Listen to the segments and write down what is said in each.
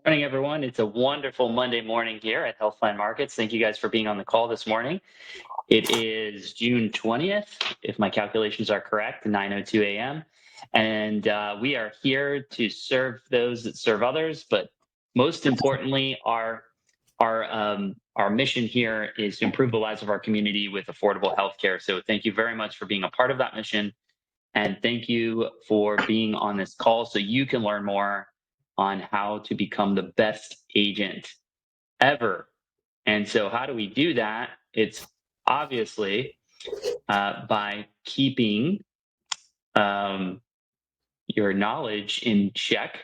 Morning, everyone. It's a wonderful Monday morning here at Healthline Markets. Thank you guys for being on the call this morning. It is June 20th, if my calculations are correct, 9:02 a.m. And we are here to serve those that serve others. But most importantly, our mission here is to improve the lives of our community with affordable healthcare. So thank you very much for being a part of that mission. And thank you for being on this call so you can learn more on how to become the best agent ever. And so, how do we do that? It's obviously by keeping um, your knowledge in check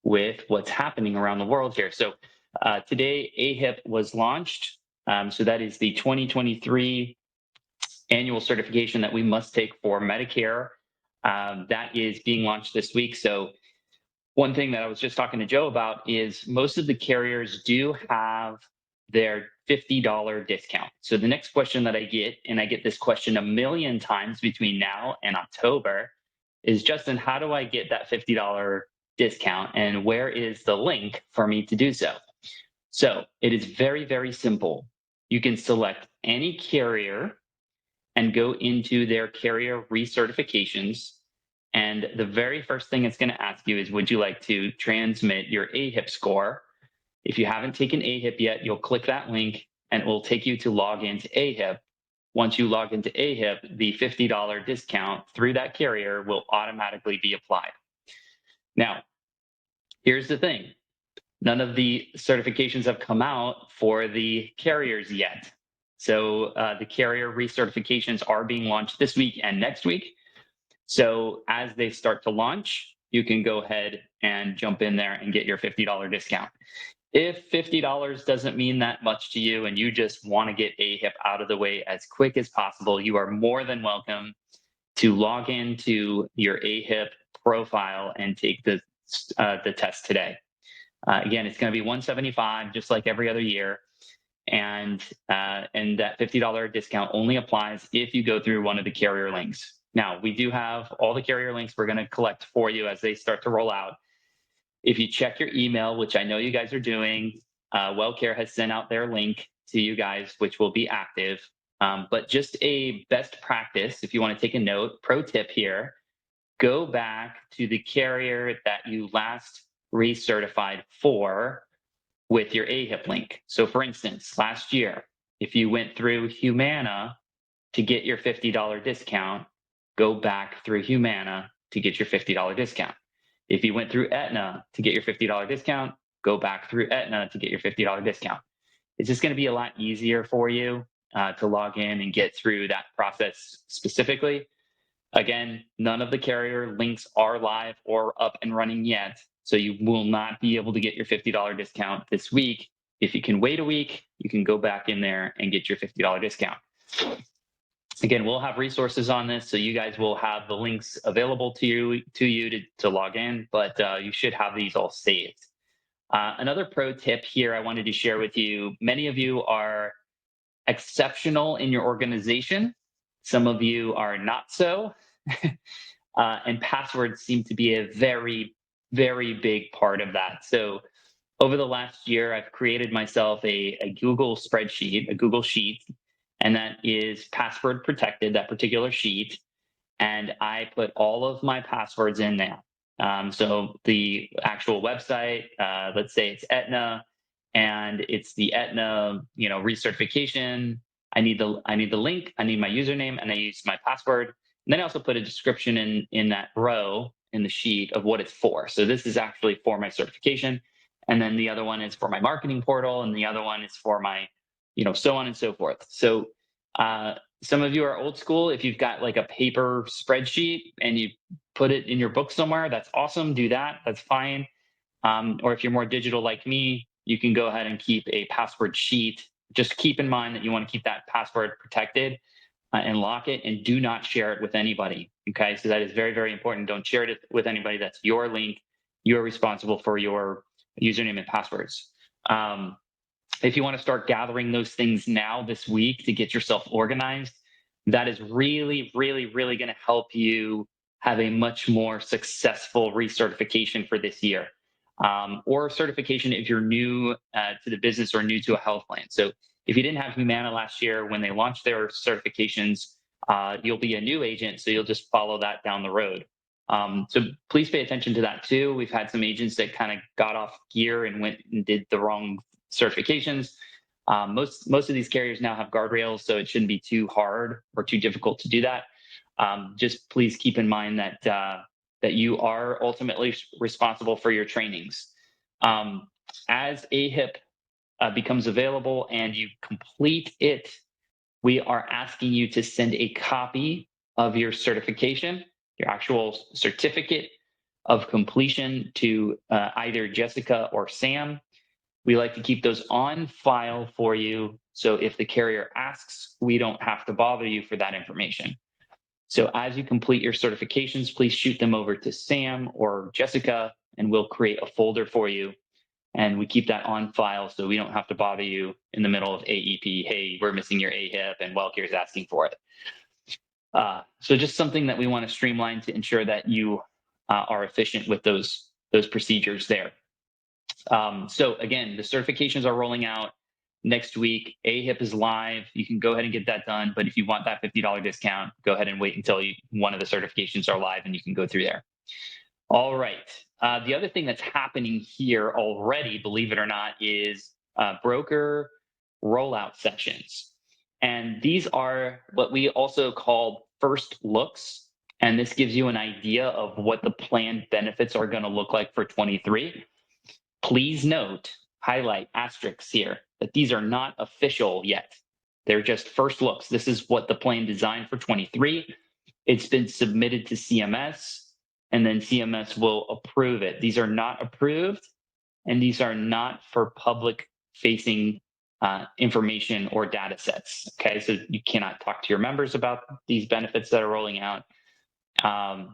with what's happening around the world here. So, today, AHIP was launched. So, that is the 2023 annual certification that we must take for Medicare. That is being launched this week. So, one thing that I was just talking to Joe about is most of the carriers do have their $50 discount. So, the next question that I get, and I get this question a million times between now and October, is Justin, how do I get that $50 discount? And where is the link for me to do so? So, it is very, very simple. You can select any carrier and go into their carrier recertifications. And the very first thing it's going to ask you is, would you like to transmit your AHIP score? If you haven't taken AHIP yet, you'll click that link and it will take you to log into AHIP. Once you log into AHIP, the $50 discount through that carrier will automatically be applied. Now, here's the thing. None of the certifications have come out for the carriers yet. So the carrier recertifications are being launched this week and next week. So as they start to launch, you can go ahead and jump in there and get your $50 discount. If $50 doesn't mean that much to you and you just want to get AHIP out of the way as quick as possible, you are more than welcome to log into your AHIP profile and take the test today. Again, it's going to be $175, just like every other year, and that $50 discount only applies if you go through one of the carrier links. Now, we do have all the carrier links we're going to collect for you as they start to roll out. If you check your email, which I know you guys are doing, WellCare has sent out their link to you guys, which will be active. But just a best practice, if you want to take a note, pro tip here, go back to the carrier that you last recertified for with your AHIP link. So for instance, last year, if you went through Humana to get your $50 discount, go back through Humana to get your $50 discount. If you went through Aetna to get your $50 discount, go back through Aetna to get your $50 discount. It's just going to be a lot easier for you to log in and get through that process specifically. Again, none of the carrier links are live or up and running yet, so you will not be able to get your $50 discount this week. If you can wait a week, you can go back in there and get your $50 discount. Again, we'll have resources on this, so you guys will have the links available to you to log in, but you should have these all saved. Another pro tip here I wanted to share with you, many of you are exceptional in your organization. Some of you are not so. And passwords seem to be a very, very big part of that. So over the last year, I've created myself a Google spreadsheet, a Google Sheet, and that is password protected, that particular sheet. And I put all of my passwords in there. So the actual website, let's say it's Aetna, and it's the Aetna, recertification. I need the link, I need my username, and I use my password. And then I also put a description in that row in the sheet of what it's for. So this is actually for my certification. And then the other one is for my marketing portal, and the other one is for my, so on and so forth. So some of you are old school. If you've got like a paper spreadsheet and you put it in your book somewhere, that's awesome. Do that. That's fine. Or if you're more digital like me, you can go ahead and keep a password sheet. Just keep in mind that you want to keep that password protected and lock it, and do not share it with anybody. Okay, so that is very, very important. Don't share it with anybody. That's your link. You're responsible for your username and passwords. If you want to start gathering those things now this week to get yourself organized, that is really, really, really going to help you have a much more successful recertification for this year. or certification if you're new to the business or new to a health plan. So if you didn't have Humana last year when they launched their certifications, you'll be a new agent, so you'll just follow that down the road. So please pay attention to that too. We've had some agents that kind of got off gear and went and did the wrong certifications. Most of these carriers now have guardrails, so it shouldn't be too hard or too difficult to do that. Just please keep in mind that that you are ultimately responsible for your trainings. As AHIP becomes available and you complete it, we are asking you to send a copy of your certification, your actual certificate of completion, to either Jessica or Sam. We like to keep those on file for you, so if the carrier asks, we don't have to bother you for that information. So as you complete your certifications, please shoot them over to Sam or Jessica, and we'll create a folder for you. And we keep that on file so we don't have to bother you in the middle of AEP. Hey, we're missing your AHIP and WellCare is asking for it. So just something that we want to streamline to ensure that you are efficient with those procedures there. So again, the certifications are rolling out next week. AHIP is live. You can go ahead and get that done. But if you want that $50 discount, go ahead and wait until one of the certifications are live and you can go through there. All right. The other thing that's happening here already, believe it or not, is broker rollout sessions. And these are what we also call first looks. And this gives you an idea of what the planned benefits are going to look like for 23. Please note, highlight, asterisks here, that these are not official yet. They're just first looks. This is what the plan designed for 23. It's been submitted to CMS, and then CMS will approve it. These are not approved, and these are not for public-facing information or data sets. Okay, so you cannot talk to your members about these benefits that are rolling out.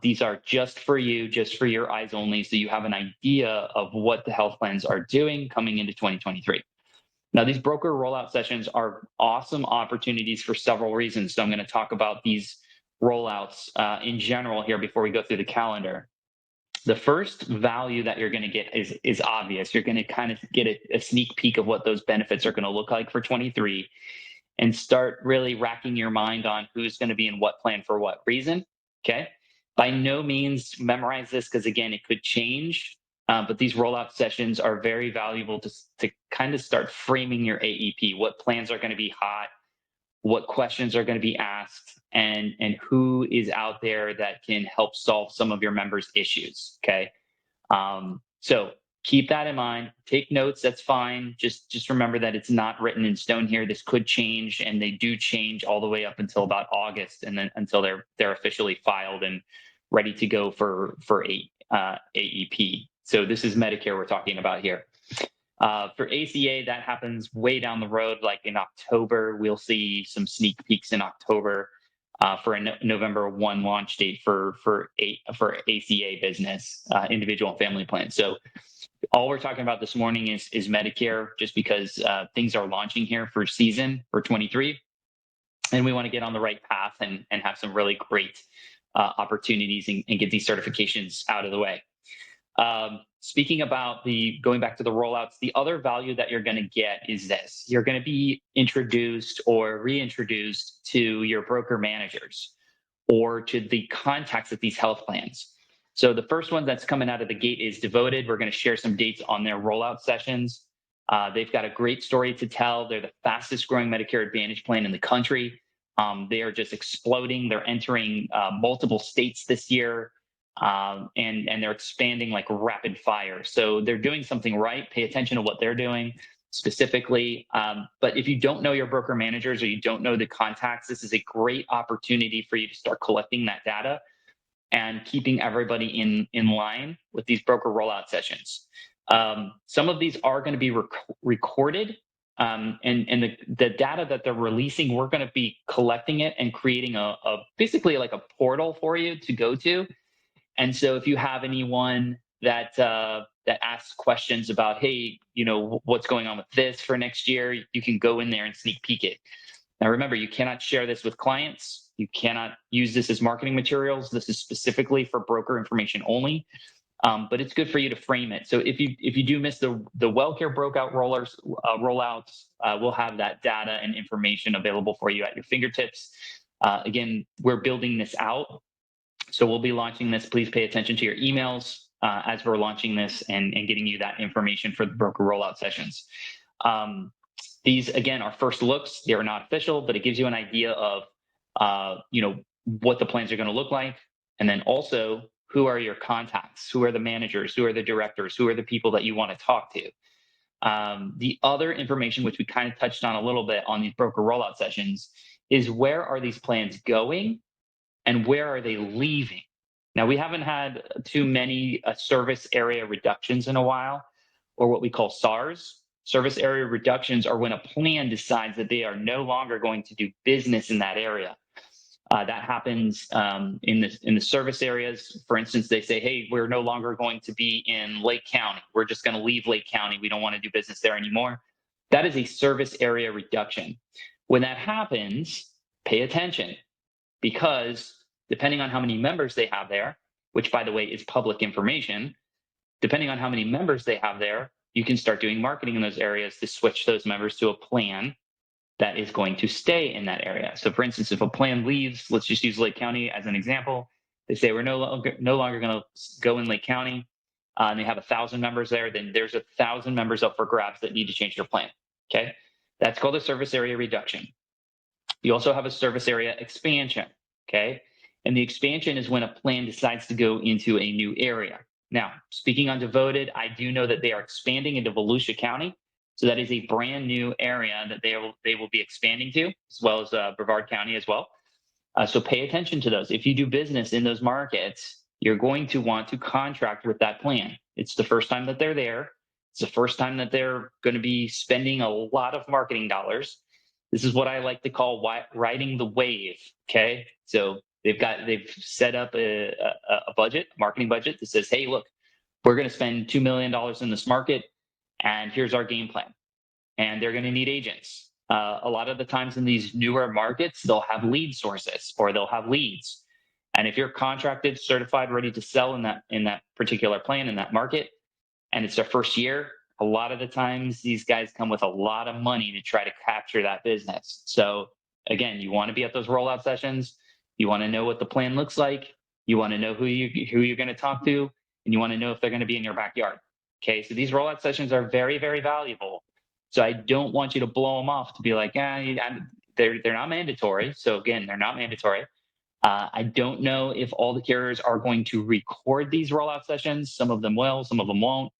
These are just for you, just for your eyes only, so you have an idea of what the health plans are doing coming into 2023. Now, these broker rollout sessions are awesome opportunities for several reasons. So I'm going to talk about these rollouts in general here before we go through the calendar. The first value that you're going to get is obvious. You're going to kind of get a sneak peek of what those benefits are going to look like for 23 and start really racking your mind on who's going to be in what plan for what reason. Okay. By no means memorize this because, again, it could change. But these rollout sessions are very valuable to kind of start framing your AEP. What plans are going to be hot? What questions are going to be asked? And who is out there that can help solve some of your members' issues? Okay. So keep that in mind. Take notes. That's fine. Just remember that it's not written in stone here. This could change, and they do change all the way up until about August, and then until they're officially filed and ready to go for AEP. So this is Medicare we're talking about here. For ACA, that happens way down the road, like in October. We'll see some sneak peeks in October for a November 1 launch date for ACA business, individual and family plans. So all we're talking about this morning is Medicare, just because things are launching here for season for 23. And we want to get on the right path and have some really great opportunities and get these certifications out of the way. Speaking about going back to the rollouts, the other value that you're going to get is this. You're going to be introduced or reintroduced to your broker managers or to the contacts at these health plans. So the first one that's coming out of the gate is Devoted. We're going to share some dates on their rollout sessions. They've got a great story to tell. They're the fastest growing Medicare Advantage plan in the country. They are just exploding. They're entering multiple states this year. And they're expanding like rapid fire. So they're doing something right. Pay attention to what they're doing specifically. But if you don't know your broker managers or you don't know the contacts, this is a great opportunity for you to start collecting that data and keeping everybody in line with these broker rollout sessions. Some of these are going to be recorded. And the data that they're releasing, we're going to be collecting it and creating basically like a portal for you to go to. And so if you have anyone that asks questions about, hey, what's going on with this for next year, you can go in there and sneak peek it. Now, remember, you cannot share this with clients. You cannot use this as marketing materials. This is specifically for broker information only. but it's good for you to frame it. So if you do miss the WellCare rollouts, we'll have that data and information available for you at your fingertips. Again, we're building this out, so we'll be launching this. Please pay attention to your emails as we're launching this and getting you that information for the broker rollout sessions. These, again, are first looks. They're not official, but it gives you an idea of what the plans are going to look like. And then also, who are your contacts? Who are the managers? Who are the directors? Who are the people that you want to talk to? The other information, which we kind of touched on a little bit on these broker rollout sessions, is where are these plans going and where are they leaving? Now, we haven't had too many service area reductions in a while, or what we call SARs. Service area reductions are when a plan decides that they are no longer going to do business in that area. That happens in the service areas. For instance, they say, hey, we're no longer going to be in Lake County. We're just going to leave Lake County. We don't want to do business there anymore. That is a service area reduction. When that happens, pay attention, because depending on how many members they have there, which, by the way, is public information, depending on how many members they have there, you can start doing marketing in those areas to switch those members to a plan that is going to stay in that area. So for instance, if a plan leaves, let's just use Lake County as an example. They say we're no longer going to go in Lake County, and they have 1,000 members there, then there's 1,000 members up for grabs that need to change their plan, okay? That's called a service area reduction. You also have a service area expansion, okay? And the expansion is when a plan decides to go into a new area. Now, speaking on Devoted, I do know that they are expanding into Volusia County. So that is a brand new area that they will be expanding to, as well as Brevard County as well. So pay attention to those. If you do business in those markets, you're going to want to contract with that plan. It's the first time that they're there. It's the first time that they're going to be spending a lot of marketing dollars. This is what I like to call riding the wave. Okay, so they've set up a budget, a marketing budget that says, hey, look, we're going to spend $2 million in this market, and here's our game plan. And they're going to need agents. A lot of the times in these newer markets, they'll have lead sources or they'll have leads. And if you're contracted, certified, ready to sell in that particular plan, in that market, and it's their first year, a lot of the times these guys come with a lot of money to try to capture that business. So again, you want to be at those rollout sessions. You want to know what the plan looks like. You want to know who you're going to talk to, and you want to know if they're going to be in your backyard. Okay, so these rollout sessions are very, very valuable. So I don't want you to blow them off to be like, they're not mandatory. So again, they're not mandatory. I don't know if all the carriers are going to record these rollout sessions. Some of them will, some of them won't.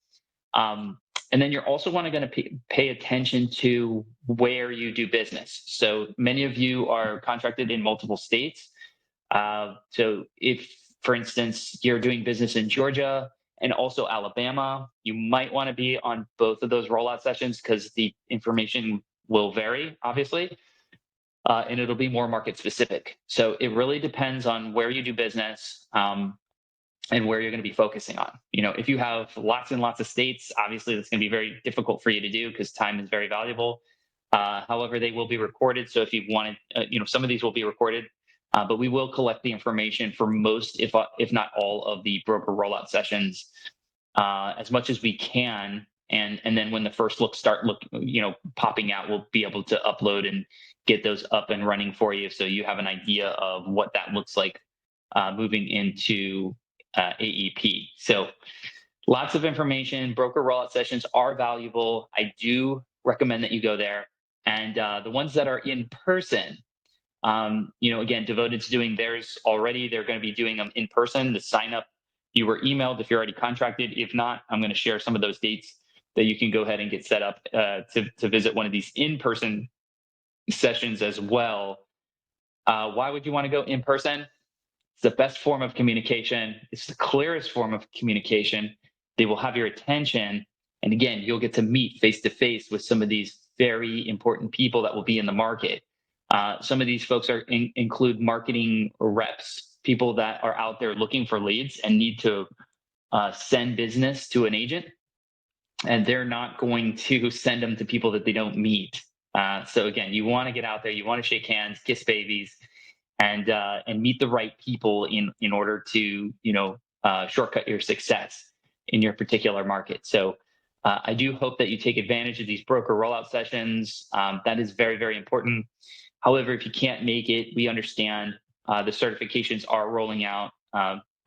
And then you're also going to pay attention to where you do business. So many of you are contracted in multiple states. So if, for instance, you're doing business in Georgia and also Alabama, you might want to be on both of those rollout sessions because the information will vary, obviously, and it'll be more market specific. So it really depends on where you do business and where you're going to be focusing on. If you have lots and lots of states, obviously that's going to be very difficult for you to do because time is very valuable. However, they will be recorded. So if you wanted, some of these will be recorded. But we will collect the information for most, if not all, of the broker rollout sessions as much as we can. And then when the first looks start popping out, we'll be able to upload and get those up and running for you, so you have an idea of what that looks like moving into AEP. So lots of information. Broker rollout sessions are valuable. I do recommend that you go there. And the ones that are in person, again, Devoted's doing theirs already. They're going to be doing them in person. The sign up, you were emailed if you're already contracted. If not, I'm going to share some of those dates that you can go ahead and get set up to visit one of these in-person sessions as well. Why would you want to go in person? It's the best form of communication. It's the clearest form of communication. They will have your attention. And again, you'll get to meet face to face with some of these very important people that will be in the market. Some of these folks include marketing reps, people that are out there looking for leads and need to send business to an agent. And they're not going to send them to people that they don't meet. So again, you want to get out there, you want to shake hands, kiss babies, and meet the right people in order to shortcut your success. in your particular market. So I do hope that you take advantage of these broker rollout sessions. That is very, very important. However, if you can't make it, we understand the certifications are rolling out.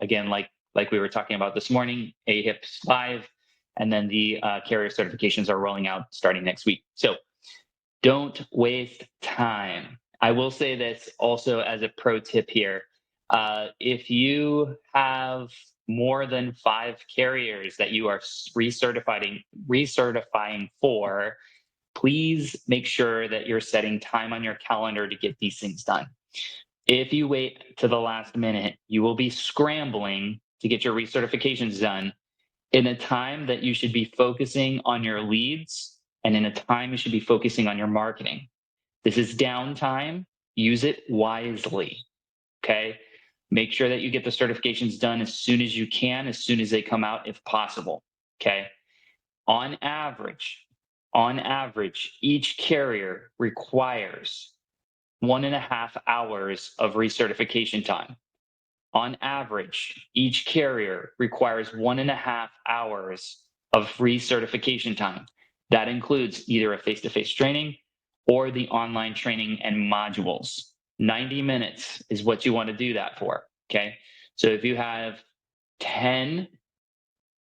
Again, like we were talking about this morning, AHIP's live, and then the carrier certifications are rolling out starting next week. So don't waste time. I will say this also as a pro tip here. If you have more than 5 carriers that you are recertifying for, please make sure that you're setting time on your calendar to get these things done. If you wait to the last minute, you will be scrambling to get your recertifications done in a time that you should be focusing on your leads and in a time you should be focusing on your marketing. This is downtime. Use it wisely. Okay. Make sure that you get the certifications done as soon as you can, as soon as they come out, if possible. Okay. On average, each carrier requires 1.5 hours of recertification time. On average, each carrier requires 1.5 hours of recertification time. That includes either a face-to-face training or the online training and modules. 90 minutes is what you want to do that for, okay? So if you have 10,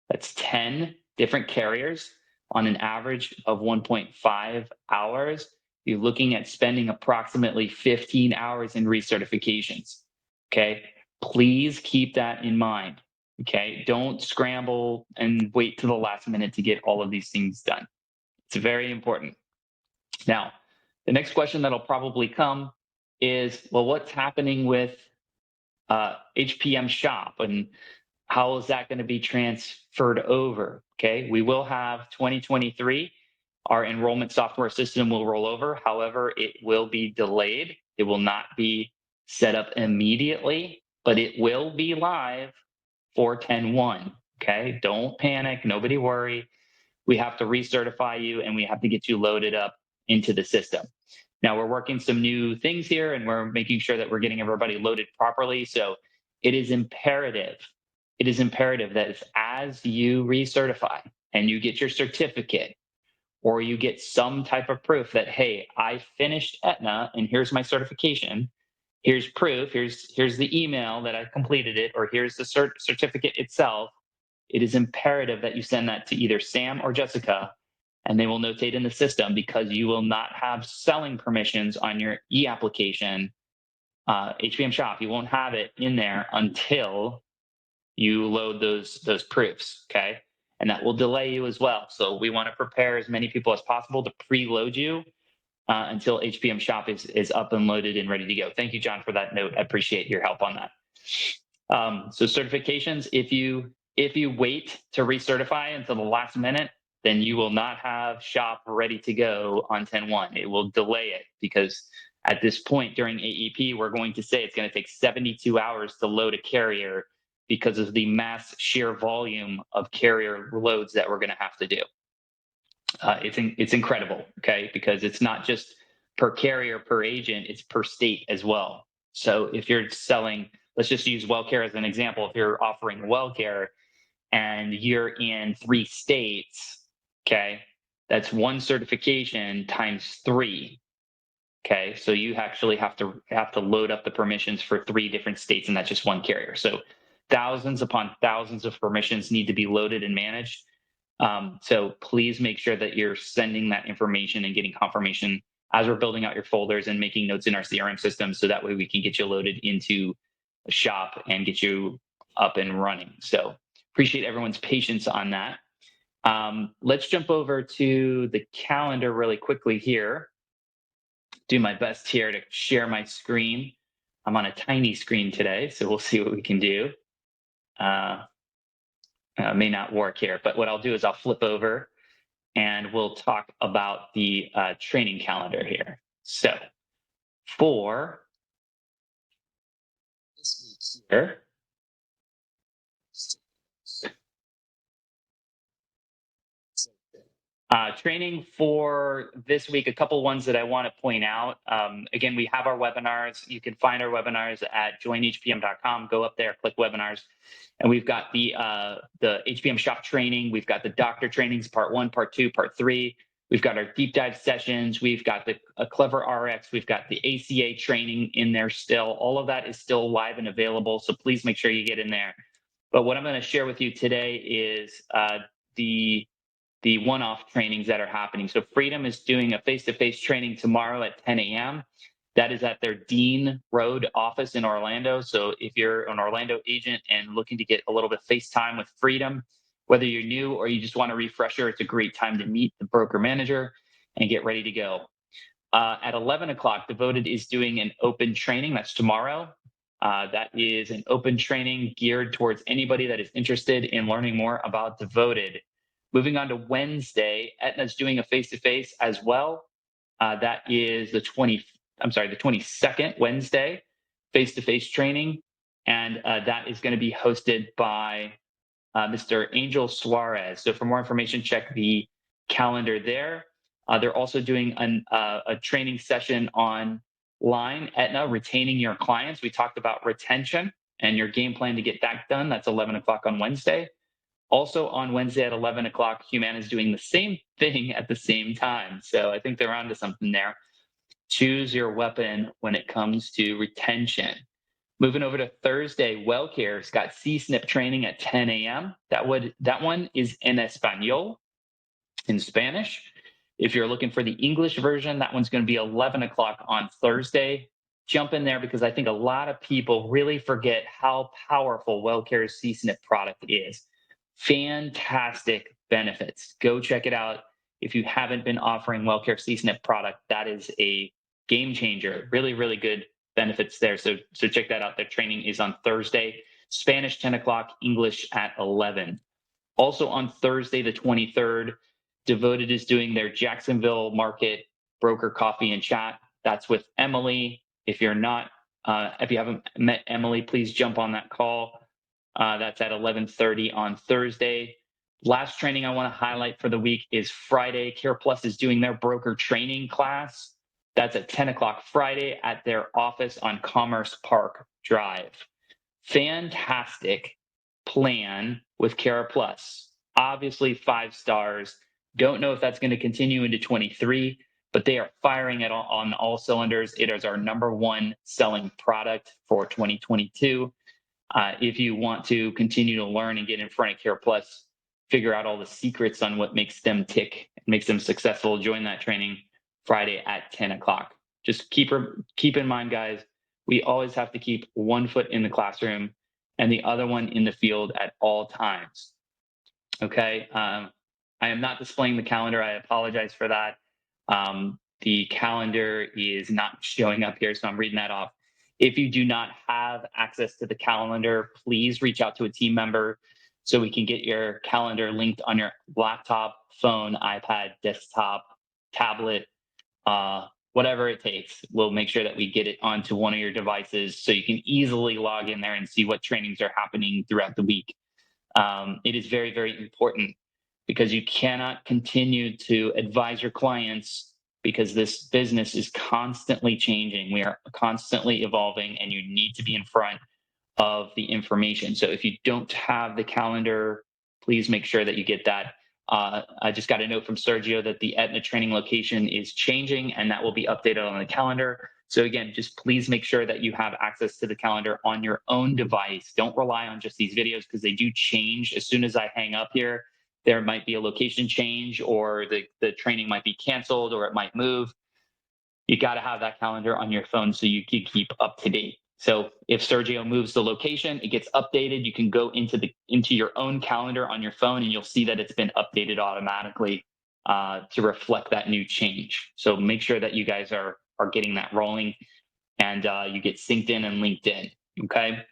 that's 10 different carriers on an average of 1.5 hours, you're looking at spending approximately 15 hours in recertifications, okay? Please keep that in mind, okay? Don't scramble and wait to the last minute to get all of these things done. It's very important. Now, the next question that'll probably come is, well, what's happening with HPM Shop and how is that going to be transferred over? Okay, we will have 2023. Our enrollment software system will roll over. However, it will be delayed. It will not be set up immediately, but it will be live for 10/1. Okay, don't panic. Nobody worry. We have to recertify you and we have to get you loaded up into the system. Now we're working some new things here and we're making sure that we're getting everybody loaded properly. So it is imperative that as you recertify and you get your certificate or you get some type of proof that, hey, I finished Aetna and here's my certification, here's proof, here's the email that I completed it, or here's the certificate itself, it is imperative that you send that to either Sam or Jessica, and they will notate in the system because you will not have selling permissions on your e-application, HPM Shop. You won't have it in there until you load those proofs, okay? And that will delay you as well. So we want to prepare as many people as possible to preload you until HPM Shop is up and loaded and ready to go. Thank you, John, for that note. I appreciate your help on that. So certifications, if you wait to recertify until the last minute, then you will not have Shop ready to go on 10/1. It will delay it because at this point during AEP, we're going to say it's going to take 72 hours to load a carrier because of the mass sheer volume of carrier loads that we're going to have to do. It's incredible, okay? Because it's not just per carrier, per agent, it's per state as well. So if you're selling, let's just use WellCare as an example. If you're offering WellCare and you're in 3 states, okay, that's 1 certification times 3. Okay, so you actually have to load up the permissions for 3 different states, and that's just 1 carrier. So thousands upon thousands of permissions need to be loaded and managed. So please make sure that you're sending that information and getting confirmation as we're building out your folders and making notes in our CRM system, so that way we can get you loaded into a Shop and get you up and running. So appreciate everyone's patience on that. Let's jump over to the calendar really quickly here. Do my best here to share my screen. I'm on a tiny screen today, so we'll see what we can do. May not work here, but what I'll do is I'll flip over and we'll talk about the training calendar here. So for this week here, Training for this week, a couple ones that I want to point out. Again, we have our webinars. You can find our webinars at joinhpm.com. Go up there, click webinars. And we've got the HPM Shop training. We've got the doctor trainings, part 1, part 2, part 3. We've got our deep dive sessions. We've got the Clever RX. We've got the ACA training in there still. All of that is still live and available. So please make sure you get in there. But what I'm going to share with you today is the one-off trainings that are happening. So Freedom is doing a face-to-face training tomorrow at 10 a.m. That is at their Dean Road office in Orlando. So if you're an Orlando agent and looking to get a little bit of face time with Freedom, whether you're new or you just want a refresher, it's a great time to meet the broker manager and get ready to go. At 11 o'clock, Devoted is doing an open training. That's tomorrow. That is an open training geared towards anybody that is interested in learning more about Devoted. Moving on to Wednesday, Aetna's doing a face-to-face as well. That is the 22nd Wednesday, face-to-face training. And that is going to be hosted by Mr. Angel Suarez. So for more information, check the calendar there. They're also doing a training session online, Aetna, retaining your clients. We talked about retention and your game plan to get that done. That's 11 o'clock on Wednesday. Also on Wednesday at 11 o'clock, Humana is doing the same thing at the same time. So I think they're onto something there. Choose your weapon when it comes to retention. Moving over to Thursday, WellCare's got CSNP training at 10 a.m. That one is in Espanol, in Spanish. If you're looking for the English version, that one's going to be 11 o'clock on Thursday. Jump in there because I think a lot of people really forget how powerful WellCare's CSNP product is. Fantastic benefits. Go check it out. If you haven't been offering WellCare CSNP product, that is a game changer. Really, really good benefits there. So check that out. Their training is on Thursday. Spanish 10 o'clock, English at 11. Also on Thursday, the 23rd, Devoted is doing their Jacksonville Market Broker Coffee and Chat. That's with Emily. If you haven't met Emily, please jump on that call. That's at 11:30 on Thursday. Last training I want to highlight for the week is Friday. Care Plus is doing their broker training class. That's at 10 o'clock Friday at their office on Commerce Park Drive. Fantastic plan with Care Plus. Obviously 5 stars. Don't know if that's going to continue into 23, but they are firing it on all cylinders. It is our #1 selling product for 2022. If you want to continue to learn and get in front of Care Plus, figure out all the secrets on what makes them tick, makes them successful, join that training Friday at 10 o'clock. Just keep in mind, guys, we always have to keep one foot in the classroom and the other one in the field at all times. Okay. I am not displaying the calendar. I apologize for that. The calendar is not showing up here, so I'm reading that off. If you do not have access to the calendar, please reach out to a team member so we can get your calendar linked on your laptop, phone, iPad, desktop, tablet, whatever it takes. We'll make sure that we get it onto one of your devices so you can easily log in there and see what trainings are happening throughout the week. It is very, very important because you cannot continue to advise your clients because this business is constantly changing. We are constantly evolving and you need to be in front of the information. So if you don't have the calendar, please make sure that you get that. I just got a note from Sergio that the Aetna training location is changing and that will be updated on the calendar. So again, just please make sure that you have access to the calendar on your own device. Don't rely on just these videos because they do change. As soon as I hang up here, there might be a location change or the training might be canceled or it might move. You got to have that calendar on your phone so you can keep up to date. So if Sergio moves the location, it gets updated. You can go into your own calendar on your phone and you'll see that it's been updated automatically to reflect that new change. So make sure that you guys are getting that rolling and you get synced in and linked in. Okay.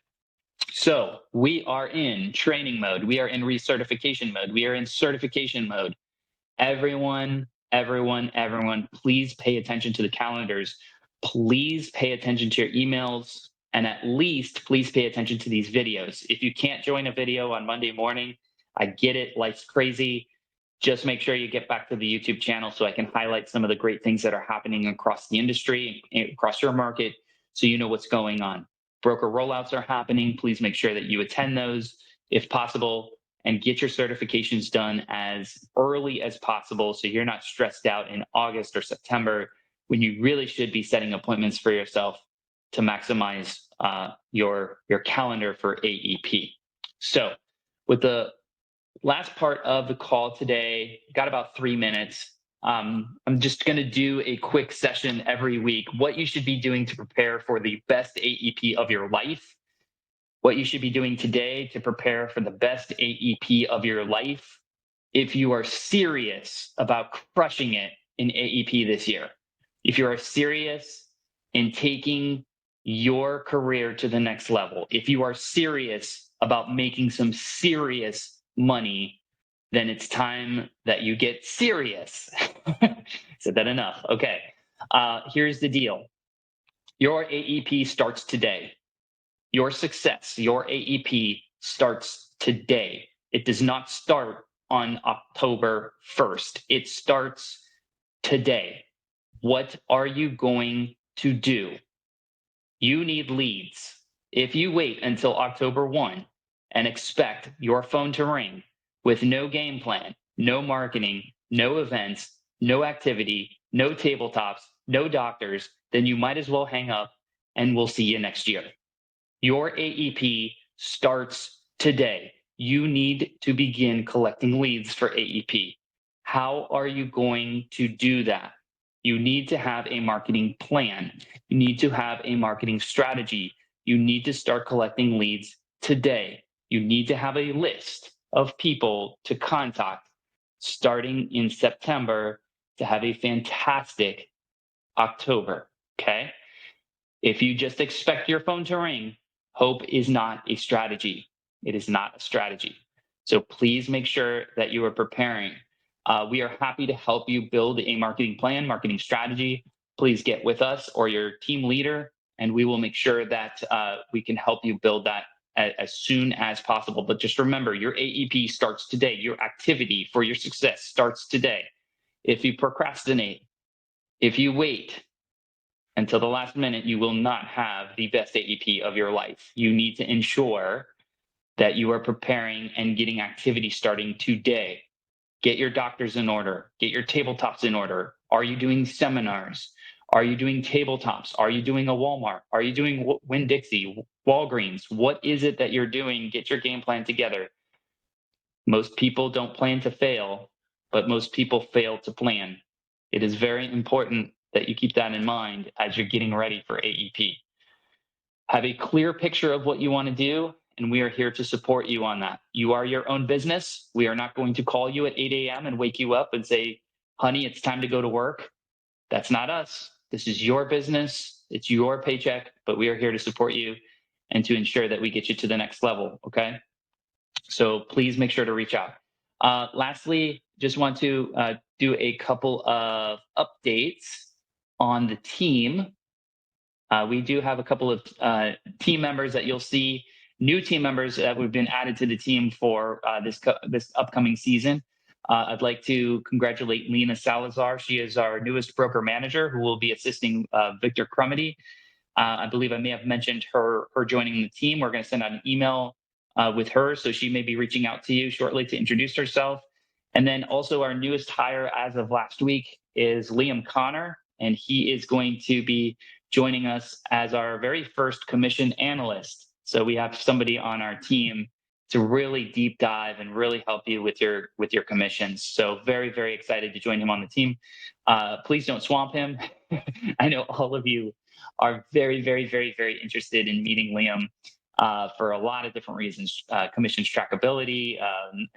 So we are in training mode. We are in recertification mode. We are in certification mode. Everyone, please pay attention to the calendars. Please pay attention to your emails. And at least please pay attention to these videos. If you can't join a video on Monday morning, I get it. Life's crazy. just make sure you get back to the YouTube channel so I can highlight some of the great things that are happening across the industry, across your market, so you know what's going on. Broker rollouts are happening. Please make sure that you attend those if possible and get your certifications done as early as possible so you're not stressed out in August or September when you really should be setting appointments for yourself to maximize your calendar for AEP. So with the last part of the call today, got about 3 minutes. I'm just going to do a quick session every week. What you should be doing to prepare for the best AEP of your life. What you should be doing today to prepare for the best AEP of your life if you are serious about crushing it in AEP this year. If you are serious in taking your career to the next level, if you are serious about making some serious money, then it's time that you get serious. Said that enough. Okay. Here's the deal. Your AEP starts today. Your success, your AEP starts today. It does not start on October 1st. It starts today. What are you going to do? You need leads. If you wait until October 1 and expect your phone to ring with no game plan, no marketing, no events, no activity, no tabletops, no doctors, then you might as well hang up and we'll see you next year. Your AEP starts today. You need to begin collecting leads for AEP. How are you going to do that? You need to have a marketing plan. You need to have a marketing strategy. You need to start collecting leads today. You need to have a list of people to contact starting in September to have a fantastic October. Okay. If you just expect your phone to ring, hope is not a strategy. It is not a strategy. So please make sure that you are preparing. We are happy to help you build a marketing plan, marketing strategy. Please get with us or your team leader, and we will make sure that we can help you build that as soon as possible. But just remember, your AEP starts today. Your activity for your success starts today. If you procrastinate, if you wait, until the last minute, you will not have the best AEP of your life. You need to ensure that you are preparing and getting activity starting today. Get your doctors in order. Get your tabletops in order. Are you doing seminars? Are you doing tabletops? Are you doing a Walmart? Are you doing Winn-Dixie, Walgreens? What is it that you're doing? Get your game plan together. Most people don't plan to fail, but most people fail to plan. It is very important that you keep that in mind as you're getting ready for AEP. Have a clear picture of what you want to do, and we are here to support you on that. You are your own business. We are not going to call you at 8 a.m. and wake you up and say, honey, it's time to go to work. That's not us. This is your business. It's your paycheck, but we are here to support you and to ensure that we get you to the next level, okay? So please make sure to reach out. Lastly, just want to do a couple of updates on the team. We do have a couple of team members that you'll see, new team members that we've been added to the team for this upcoming season. I'd like to congratulate Lina Salazar. She is our newest broker manager who will be assisting Victor Crumity. I believe I may have mentioned her joining the team. We're going to send out an email with her, so she may be reaching out to you shortly to introduce herself. And then also our newest hire as of last week is Liam Connor, and he is going to be joining us as our very first commission analyst. So we have somebody on our team to really deep dive and really help you with your commissions. So very, very excited to join him on the team. Please don't swamp him. I know all of you are very, very, very, very interested in meeting Liam for a lot of different reasons. Commissions trackability,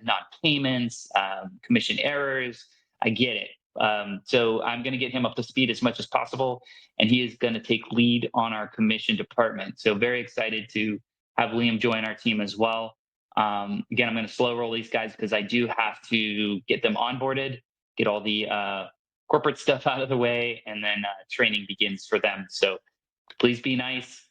non-payments, commission errors. I get it. So I'm going to get him up to speed as much as possible, and he is going to take lead on our commission department. So very excited to have Liam join our team as well. Again, I'm going to slow roll these guys because I do have to get them onboarded, get all the corporate stuff out of the way, and then training begins for them. So please be nice.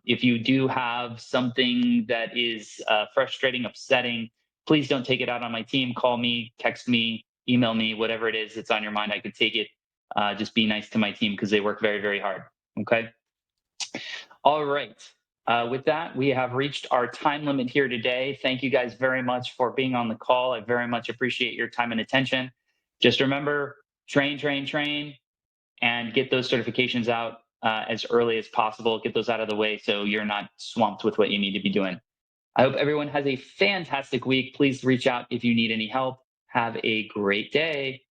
If you do have something that is frustrating, upsetting, please don't take it out on my team. Call me, text me, email me, whatever it is that's on your mind. I could take it. Just be nice to my team because they work very, very hard. Okay. All right. With that, we have reached our time limit here today. Thank you guys very much for being on the call. I very much appreciate your time and attention. Just remember, train, train, train, and get those certifications out as early as possible. Get those out of the way so you're not swamped with what you need to be doing. I hope everyone has a fantastic week. Please reach out if you need any help. Have a great day.